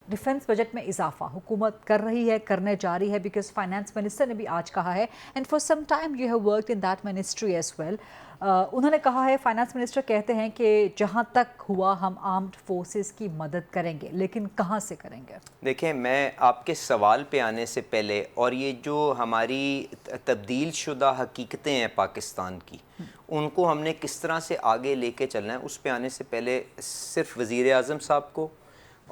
Defence budget میں اضافہ حکومت کر رہی ہے، کرنے جا رہی ہے، بیکاز فائنانس منسٹر نے بھی آج کہا ہے and for some time you have worked in that ministry as well. انہوں نے کہا ہے، فائنانس منسٹر کہتے ہیں کہ جہاں تک ہوا ہم آرمڈ فورسز کی مدد کریں گے، لیکن کہاں سے کریں گے؟ دیکھیں، میں آپ کے سوال پہ آنے سے پہلے، اور یہ جو ہماری تبدیل شدہ حقیقتیں ہیں پاکستان کی، ان کو ہم نے کس طرح سے آگے لے کے چلنا ہے، اس پہ آنے سے پہلے صرف وزیر اعظم صاحب کو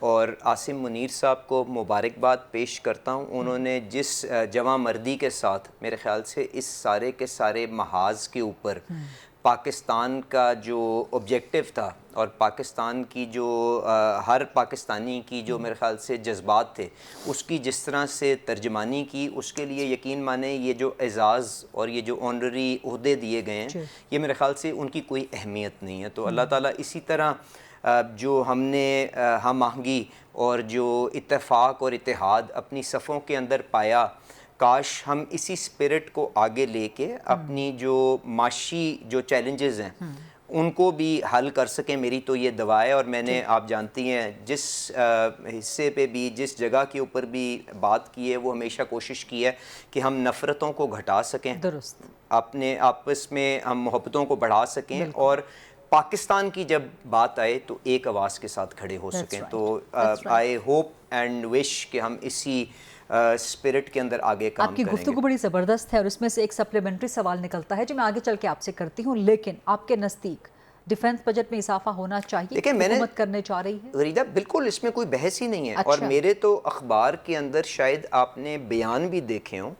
اور عاصم منیر صاحب کو مبارکباد پیش کرتا ہوں. انہوں نے جس جواں مردی کے ساتھ میرے خیال سے اس سارے کے سارے محاذ کے اوپر پاکستان کا جو آبجیکٹیو تھا اور پاکستان کی جو ہر پاکستانی کی جو میرے خیال سے جذبات تھے، اس کی جس طرح سے ترجمانی کی، اس کے لیے یقین مانیں یہ جو اعزاز اور یہ جو آنرری عہدے دیے گئے ہیں، یہ میرے خیال سے ان کی کوئی اہمیت نہیں ہے. تو اللہ تعالیٰ اسی طرح جو ہم نے ہم آہنگی اور جو اتفاق اور اتحاد اپنی صفوں کے اندر پایا، کاش ہم اسی اسپرٹ کو آگے لے کے اپنی جو معاشی جو چیلنجز ہیں ان کو بھی حل کر سکیں. میری تو یہ دعا ہے. اور میں نے، آپ جانتی ہیں، جس حصے پہ بھی، جس جگہ کے اوپر بھی بات کی ہے، وہ ہمیشہ کوشش کی ہے کہ ہم نفرتوں کو گھٹا سکیں، درست، اپنے آپس میں ہم محبتوں کو بڑھا سکیں، اور پاکستان کی جب بات آئے تو ایک آواز کے ساتھ کھڑے ہو سکیں. تو آئی ہوپ اینڈ وش کہ ہم اسی اسپرٹ کے اندر آگے کام کریں گے. آپ کی گفتگو بڑی زبردست ہے، اور اس میں سے ایک سپلیمنٹری سوال نکلتا ہے جو میں آگے چل کے آپ سے کرتی ہوں، لیکن آپ کے نزدیک ڈیفنس بجٹ میں اضافہ ہونا چاہیے؟ حکومت کرنے جا رہی ہے غریدہ، بالکل اس میں کوئی بحث ہی نہیں ہے. اور میرے تو اخبار کے اندر شاید آپ نے بیان بھی دیکھے ہوں،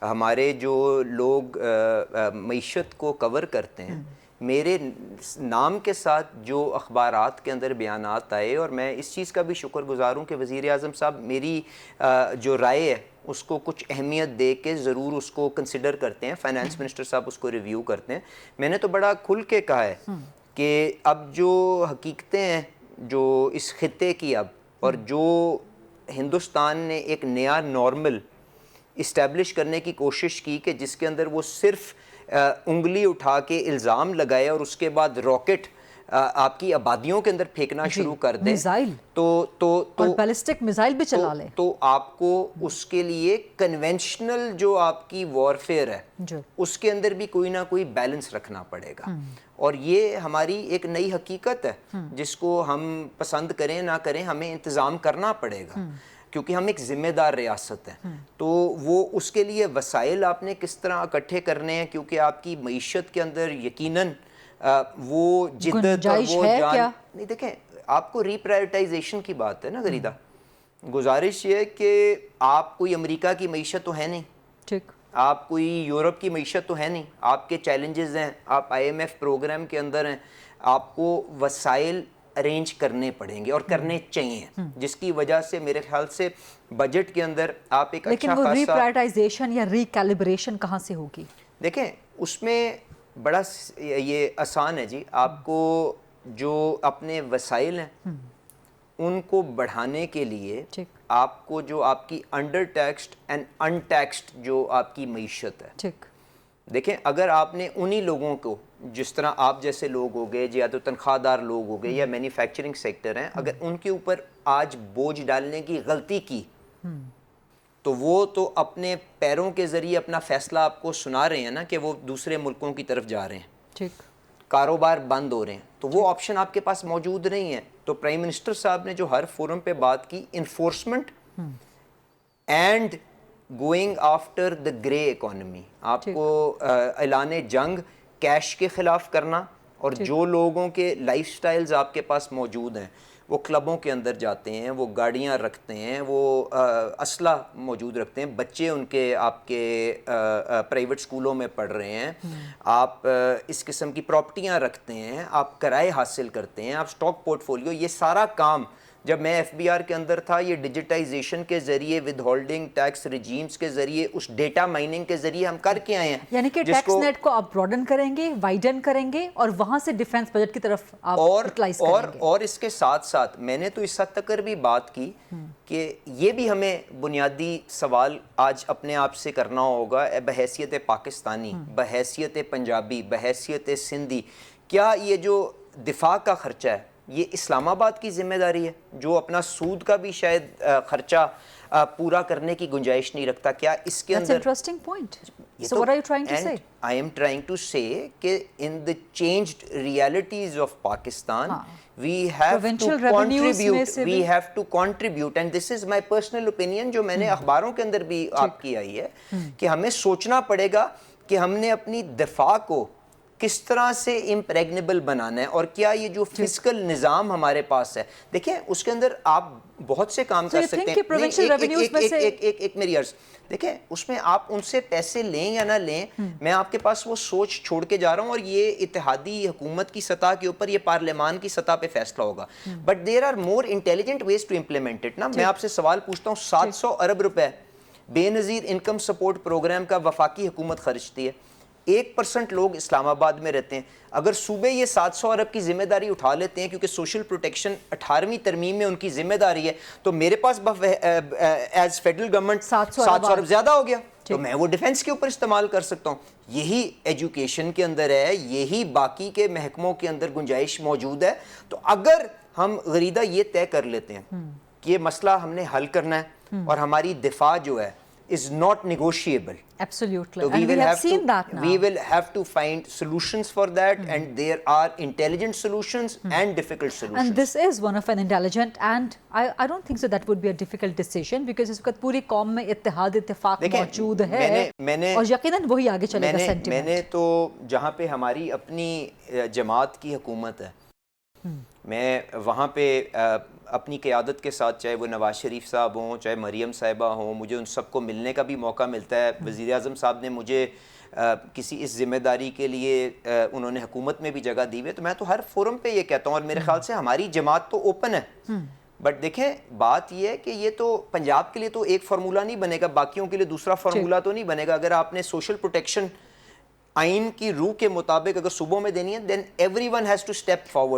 ہمارے جو لوگ معیشت کو کور کرتے ہیں، میرے نام کے ساتھ جو اخبارات کے اندر بیانات آئے، اور میں اس چیز کا بھی شکر گزار ہوں کہ وزیر اعظم صاحب میری جو رائے ہے اس کو کچھ اہمیت دے کے ضرور اس کو کنسیڈر کرتے ہیں. فائنانس منسٹر صاحب اس کو ریویو کرتے ہیں. میں نے تو بڑا کھل کے کہا ہے کہ اب جو حقیقتیں ہیں جو اس خطے کی، اب اور جو ہندوستان نے ایک نیا نارمل اسٹیبلش کرنے کی کوشش کی کہ جس کے اندر وہ صرف انگلی اٹھا کے الزام لگائے اور اس کے بعد راکٹ آپ کی آبادیوں کے اندر پھینکنا شروع کر دیں، اور بیلسٹک میزائل بھی چلا لیں، تو آپ کو اس کے لیے کنونشنل جو آپ کی وارفیئر ہے اس کے اندر بھی کوئی نہ کوئی بیلنس رکھنا پڑے گا. اور یہ ہماری ایک نئی حقیقت ہے جس کو ہم پسند کریں نہ کریں، ہمیں انتظام کرنا پڑے گا، کیونکہ ہم ایک ذمہ دار ریاست ہیں. تو وہ اس کے لیے وسائل آپ نے کس طرح اکٹھے کرنے ہیں، کیونکہ آپ کی معیشت کے اندر یقیناً وہ جدت اور وہ جان نہیں. دیکھیں، آپ کو ری پرائرٹائزیشن کی بات ہے نا غریدہ. گزارش یہ ہے کہ آپ کوئی امریکہ کی معیشت تو ہے نہیں، ٹھیک، آپ کوئی یورپ کی معیشت تو ہے نہیں، آپ کے چیلنجز ہیں، آپ IMF پروگرام کے اندر ہیں، آپ کو وسائل ارینج کرنے پڑیں گے اور کرنے چاہیے، جس کی وجہ سے میرے خیال سے بجٹ کے اندر آپ ایک اچھا خاصا، لیکن وہ ری پرائرٹائزیشن یا ری کیلیبریشن کہاں سے ہوگی؟ دیکھیں، اس میں بڑا یہ آسان ہے جی. آپ کو جو اپنے وسائل ہیں ان کو بڑھانے کے لیے آپ کو جو آپ کی under taxed and in taxed جو آپ کی معیشت ہے، دیکھیں، اگر آپ نے انہی لوگوں کو، جس طرح آپ جیسے لوگ ہو گئے یا تو تنخواہ دار لوگ ہو گئے یا مینوفیکچرنگ سیکٹر ہیں، اگر ان کے اوپر آج بوجھ ڈالنے کی غلطی کی تو وہ تو اپنے پیروں کے ذریعے اپنا فیصلہ آپ کو سنا رہے ہیں نا کہ وہ دوسرے ملکوں کی طرف جا رہے ہیں، کاروبار بند ہو رہے ہیں. تو وہ آپشن آپ کے پاس موجود نہیں ہے. تو پرائم منسٹر صاحب نے جو ہر فورم پہ بات کی، enforcement and going after the grey economy, آپ کو اعلان جنگ کیش کے خلاف کرنا، اور جو لوگوں کے لائف سٹائلز آپ کے پاس موجود ہیں، وہ کلبوں کے اندر جاتے ہیں، وہ گاڑیاں رکھتے ہیں، وہ اسلحہ موجود رکھتے ہیں، بچے ان کے آپ کے پرائیویٹ سکولوں میں پڑھ رہے ہیں، آپ اس قسم کی پراپرٹیاں رکھتے ہیں، آپ کرائے حاصل کرتے ہیں، آپ سٹاک پورٹ فولیو، یہ سارا کام جب میں FBR کے اندر تھا، یہ ڈیجیٹائزیشن کے ذریعے، ود ہولڈنگ ٹیکس ریجیمز کے ذریعے، اس ڈیٹا مائننگ کے ذریعے ہم کر کے آئے ہیں. یعنی کہ ٹیکس نیٹ کو آپ براڈن کریں گے، وائڈن کریں گے، اور وہاں سے ڈیفنس بجٹ کی طرف آپ یوٹیلائز کریں گے. اور اس کے ساتھ ساتھ میں نے تو اس حد تک بھی بات کی کہ یہ بھی ہمیں بنیادی سوال آج اپنے آپ سے کرنا ہوگا، بحیثیت پاکستانی، بحیثیت پنجابی، بحیثیت سندھی، کیا یہ جو دفاع کا خرچہ ہے یہ اسلام آباد کی ذمہ داری ہے جو اپنا سود کا بھی شاید خرچہ پورا کرنے کی گنجائش نہیں رکھتا. کیا اس کے That's another interesting point. So what are you trying to say? I am trying to say کہ in the changed realities of Pakistan we have Provincial to revenues میں contribute, سے we بھی have to contribute, and this is my personal opinion جو میں نے اخباروں کے اندر بھی آپ کی آئی ہے کہ ہمیں سوچنا پڑے گا کہ ہم نے اپنی دفاع کو کس طرح سے امپریگنیبل بنانا ہے, اور کیا یہ جو فزیکل نظام ہمارے پاس ہے, دیکھیں اس کے اندر آپ بہت سے کام کر سکتے ہیں. ایک میری عرض دیکھیں, اس میں آپ ان سے پیسے لیں یا نہ لیں, میں آپ کے پاس وہ سوچ چھوڑ کے جا رہا ہوں, اور یہ اتحادی حکومت کی سطح کے اوپر, یہ پارلیمان کی سطح پہ فیصلہ ہوگا. But there are more intelligent ways to implement it نا. میں آپ سے سوال پوچھتا ہوں, 700 ارب روپے بے نظیر انکم سپورٹ پروگرام کا وفاقی حکومت خرچتی ہے, 1% لوگ اسلام آباد میں رہتے ہیں. اگر صوبے یہ 700 ارب کی ذمہ داری اٹھا لیتے ہیں کیونکہ سوشل پروٹیکشن 18ویں ترمیم میں ان کی ذمہ داری ہے, تو میرے پاس ایز فیڈرل گورنمنٹ 700 ارب زیادہ ہو گیا, تو میں وہ ڈیفنس کے اوپر استعمال کر سکتا ہوں. یہی ایجوکیشن کے اندر ہے, یہی باقی کے محکموں کے اندر گنجائش موجود ہے. تو اگر ہم غریدہ یہ طے کر لیتے ہیں کہ یہ مسئلہ ہم نے حل کرنا ہے اور ہماری دفاع جو ہے is not negotiable. Absolutely. So And we have seen that now. We will have to find solutions for that, and there are intelligent solutions and difficult solutions. And this is one of an intelligent, and I don't think so that would be a difficult decision because اس وقت پوری قوم میں اتحاد اتفاق موجود ہے, اور یقیناً وہی آگے چلے گا سینٹیمنٹ. میں نے تو جہاں پہ ہماری اپنی جماعت کی حکومت ہے, میں وہاں پہ اپنی قیادت کے ساتھ, چاہے وہ نواز شریف صاحب ہوں, چاہے مریم صاحبہ ہوں, مجھے ان سب کو ملنے کا بھی موقع ملتا ہے. وزیر اعظم صاحب نے مجھے کسی اس ذمہ داری کے لیے انہوں نے حکومت میں بھی جگہ دی ہوئی ہے, تو میں تو ہر فورم پہ یہ کہتا ہوں, اور میرے خیال سے ہماری جماعت تو اوپن ہے. بٹ دیکھیں بات یہ ہے کہ یہ تو پنجاب کے لیے تو ایک فارمولہ نہیں بنے گا, باقیوں کے لیے دوسرا فارمولہ تو نہیں بنے گا. اگر آپ نے سوشل پروٹیکشن آئین کی روح کے مطابق اگر صوبوں میں دینی ہے, then every one has to step forward.